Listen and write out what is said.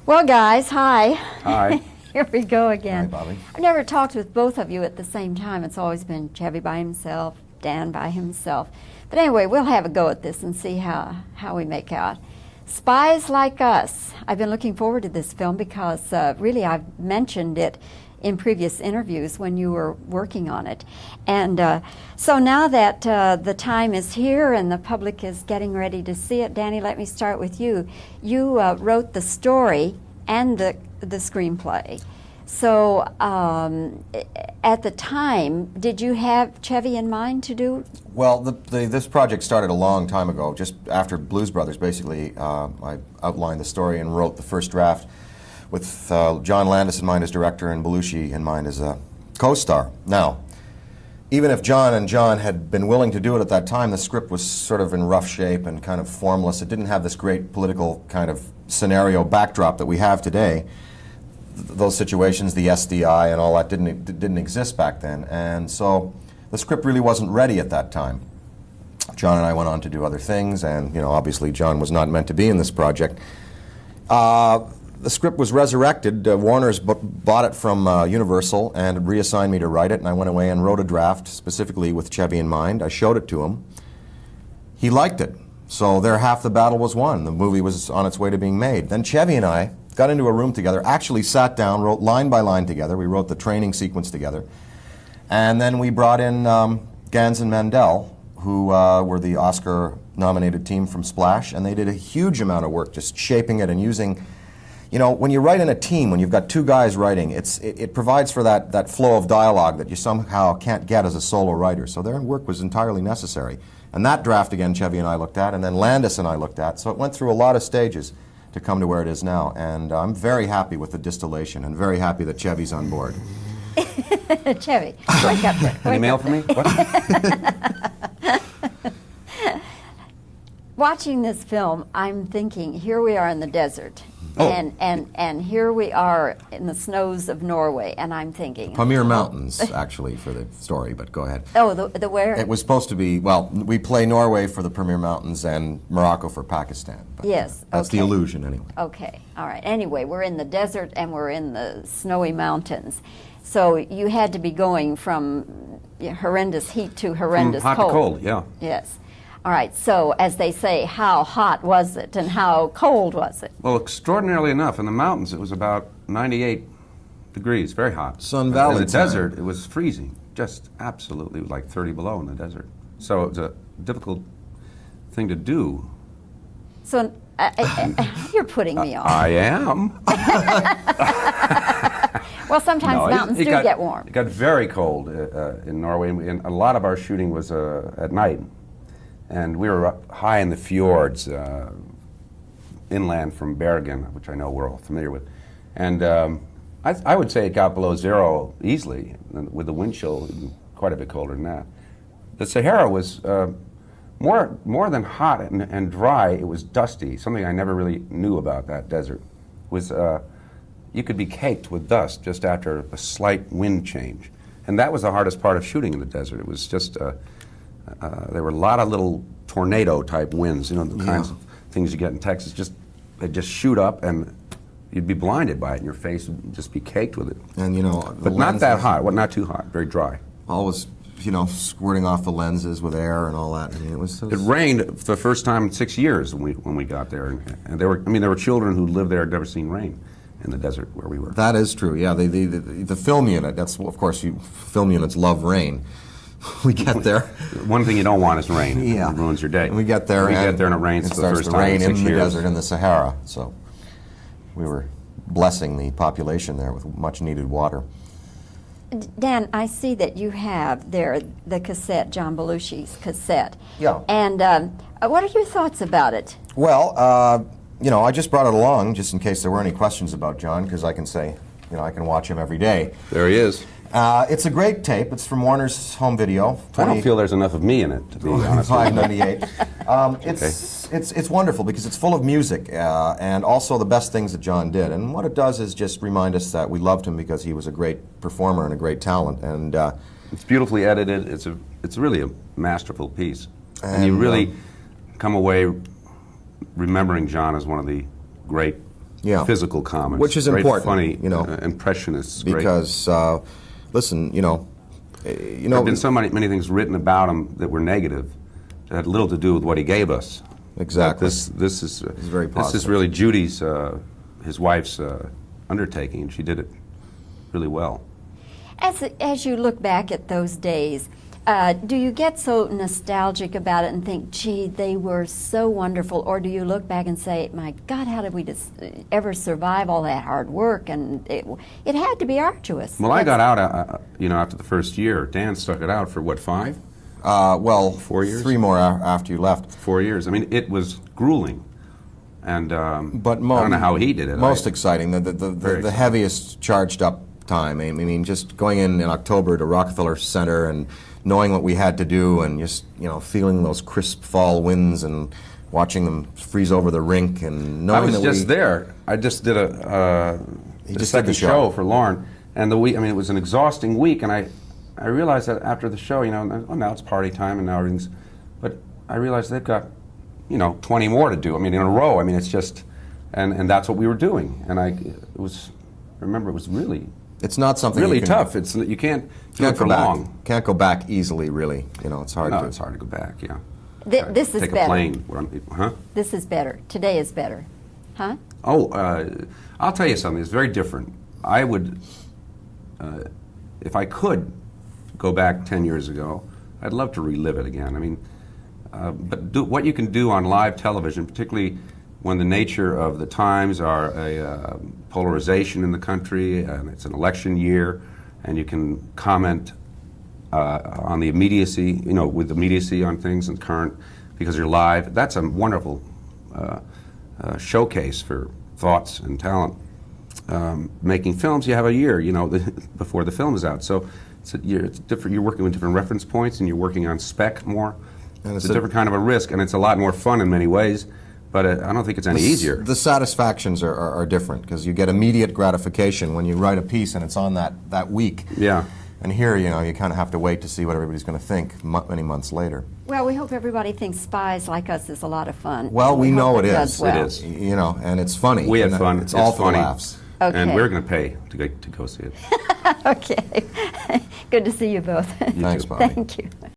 Well, guys, hi. Hi. Here we go again. Hi, Bobby. I've never talked with both of you at the same time. It's always been Chevy by himself, Dan by himself. But anyway, we'll have a go at this and see how we make out. Spies Like Us. I've been looking forward to this film because really I've mentioned it in previous interviews when you were working on it. And so now that the time is here and the public is getting ready to see it, Danny, let me start with you. You wrote the story and the screenplay. So at the time, did you have Chevy in mind to do? Well, this project started a long time ago, just after Blues Brothers, basically. I outlined the story and wrote the first draft with John Landis in mind as director and Belushi in mind as a co-star. Now, even if John and John had been willing to do it at that time, the script was sort of in rough shape and kind of formless. It didn't have this great political kind of scenario backdrop that we have today. Those situations, the SDI and all that, didn't exist back then. And so the script really wasn't ready at that time. John and I went on to do other things, and obviously John was not meant to be in this project. The script was resurrected. Warner's bought it from Universal and reassigned me to write it, and I went away and wrote a draft specifically with Chevy in mind. I showed it to him. He liked it, so there half the battle was won. The movie was on its way to being made. Then Chevy and I got into a room together, actually sat down, wrote line by line together. We wrote the training sequence together. And then we brought in Gans and Mandel, who were the Oscar-nominated team from Splash, and they did a huge amount of work just shaping it and using. When you write in a team, when you've got two guys writing, it provides for that flow of dialogue that you somehow can't get as a solo writer. So their work was entirely necessary. And that draft, again, Chevy and I looked at, and then Landis and I looked at. So it went through a lot of stages to come to where it is now. And I'm very happy with the distillation and very happy that Chevy's on board. Chevy, wake up there. Any mail for me? What? Watching this film, I'm thinking, here we are in the desert. Oh. And here we are in the snows of Norway, and I'm thinking... Pamir Mountains, actually, for the story, but go ahead. Oh, the where? It was supposed to be, well, we play Norway for the Pamir Mountains and Morocco for Pakistan. But yes, that's okay. the illusion, anyway. Okay, all right. Anyway, we're in the desert, and we're in the snowy mountains. So you had to be going from horrendous heat to horrendous From hot cold. to cold, yeah. Yes. All right, so as they say, how hot was it and how cold was it? Well, extraordinarily enough, in the mountains it was about 98 degrees, very hot. Sun Valley In the time. desert it was freezing, just absolutely like 30 below in the desert. So it was a difficult thing to do. So you're putting me off. I am. Well, sometimes mountains do get warm. It got very cold in Norway, and a lot of our shooting was at night. And we were up high in the fjords, inland from Bergen, which I know we're all familiar with. And I would say it got below zero easily, with the wind chill quite a bit colder than that. The Sahara was more than hot and dry, it was dusty, something I never really knew about that desert. Was you could be caked with dust just after a slight wind change. And that was the hardest part of shooting in the desert. It was just... there were a lot of little tornado-type winds, the kinds of things you get in Texas. They'd just shoot up, and you'd be blinded by it, and your face would just be caked with it. And but not that hot. Well, not too hot. Very dry. Always, squirting off the lenses with air and all that. I mean, It rained for the first time in 6 years when we got there, and there were children who lived there had never seen rain in the desert where we were. That is true. Yeah, the film unit. That's of course film units love rain. We get there. One thing you don't want is rain. Yeah. It ruins your day. We get there, and it rains for the first time in 6 years. In the desert in the Sahara. So we were blessing the population there with much needed water. Dan, I see that you have there the cassette, John Belushi's cassette. Yeah. And what are your thoughts about it? Well, I just brought it along just in case there were any questions about John, because I can say, I can watch him every day. There he is. It's a great tape. It's from Warner's home video. I don't feel there's enough of me in it, to be honest. 598. It's wonderful because it's full of music and also the best things that John did. And what it does is just remind us that we loved him because he was a great performer and a great talent. And it's beautifully edited. It's really a masterful piece. And you really come away remembering John as one of the great Yeah. physical comics. Which is great, important, funny, you know, impressionists. Great. because listen, There have been so many things written about him that were negative that had little to do with what he gave us. exactly. But this is very this positive. is really Judy's, his wife's undertaking, and she did it really well. As you look back at those days, do you get so nostalgic about it and think, gee, they were so wonderful? Or do you look back and say, my God, how did we ever survive all that hard work? And it had to be arduous. Well, I got out, after the first year. Dan stuck it out for, what, 5? Well, 4 years? 3 more after you left. 4 years. I mean, it was grueling. And But I don't know how he did it. Most exciting, the heaviest charged up time. I mean, just going in October to Rockefeller Center and knowing what we had to do, and just feeling those crisp fall winds and watching them freeze over the rink, and knowing I was that just there. I just did the just second did the show for Lauren, and the week. I mean, it was an exhausting week, and I realized that after the show, now it's party time, and now everything's. But I realized they've got 20 more to do. I mean, in a row. I mean, it's just, and that's what we were doing, and I remember it was really. It's not something really you can, tough. It's you can't do it for go back. long. Can't go back easily, really. It's hard. No, it's hard to go back. Yeah. This is Take better. a plane. Huh? This is better. Today is better. Huh? Oh, I'll tell you something. It's very different. I would, if I could go back 10 years ago, I'd love to relive it again. I mean, but what you can do on live television, particularly when the nature of the times are a polarization in the country, and it's an election year, and you can comment on the immediacy, with immediacy on things and current, because you're live. That's a wonderful showcase for thoughts and talent. Making films, you have a year, before the film is out. So it's different. You're working with different reference points, and you're working on spec more. And it's a different kind of a risk, and it's a lot more fun in many ways. But I don't think it's any easier. The satisfactions are different, because you get immediate gratification when you write a piece and it's on that week. Yeah. And here, you kind of have to wait to see what everybody's going to think many months later. Well, we hope everybody thinks Spies Like Us is a lot of fun. Well, we know hope it does is. well. It is. And it's funny. We had fun. It's all for funny. laughs. Okay. And we're going to pay to go see it. Okay. Good to see you both. Thanks, Bobby. Thank you.